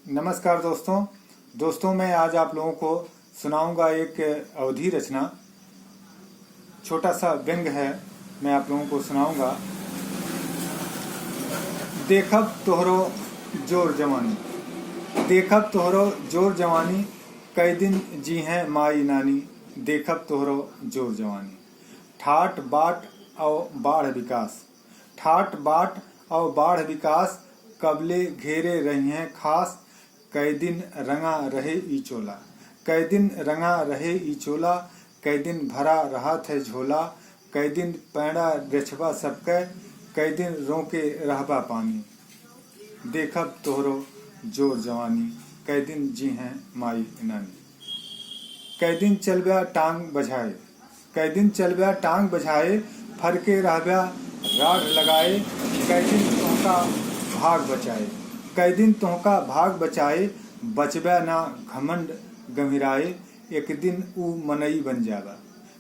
नमस्कार दोस्तों मैं आज आप लोगों को सुनाऊंगा एक अवधी रचना। छोटा सा व्यंग है, मैं आप लोगों को सुनाऊंगा। देखब तोहरो जोर जवानी, देखब तोहरो जोर जवानी, कई दिन जी हैं माई नानी, देखब तोहरो जोर जवानी। ठाट बाट और बाढ़ विकास, ठाट बाट और बाढ़ विकास, कबले घेरे रही हैं खास, कई दिन रंगा रहे ई चोला, कई दिन रंगा रहे ई चोला, कई दिन भरा रहा थे झोला, कई दिन पैड़ा रेछबा सबके, कई दिन रोके रहबा पानी, देखब तोहरो जोर जवानी, कई दिन जी हैं माई नानी। कई दिन चलब्या टांग बझाए, कई दिन चलब्या टांग बझाए, फरके रहब्या राढ़ लगाए, कई दिन तुमका भाग बचाए, कई दिन तुमका भाग बचाए, बचबा ना घमंड गंभीराए, एक दिन ऊ मनई बन जाबा,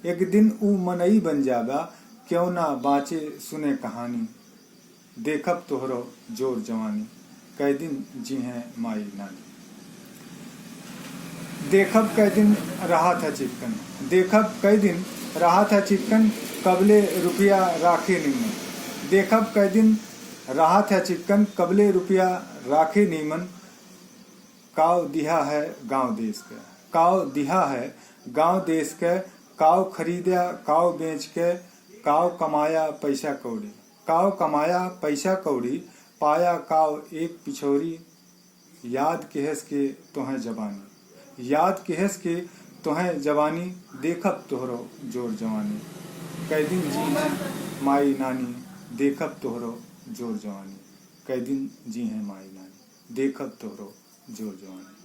एक दिन ऊ मनई बन जाबा, क्यों ना बाँचे सुने कहानी, देखब तोहरो जोर जवानी, कई दिन जी हैं माई नानी। देखब कई दिन रहा था चिकन, देखब कई दिन रहा था चिकन, कबले रुपया राखे निमन, देखब कई दिन रहा था चिकन, कबले रुपया राखे नीमन, काव दिहा है गांव देश के, काव दिहा है गांव देश के, काव खरीदा काव बेच के, काव कमाया पैसा कौड़ी, काव कमाया पैसा कौड़ी, पाया काव एक पिछोरी, याद केहस के तोहें जवानी, याद केहस के तोहें जवानी, देखब तोहरो जोर जवानी, कई दिन जी हैं माई नानी, देखब तोहरो जोर जवानी, कई दिन जी हैं माई नानी, देखब तोहरो जोर जवानी।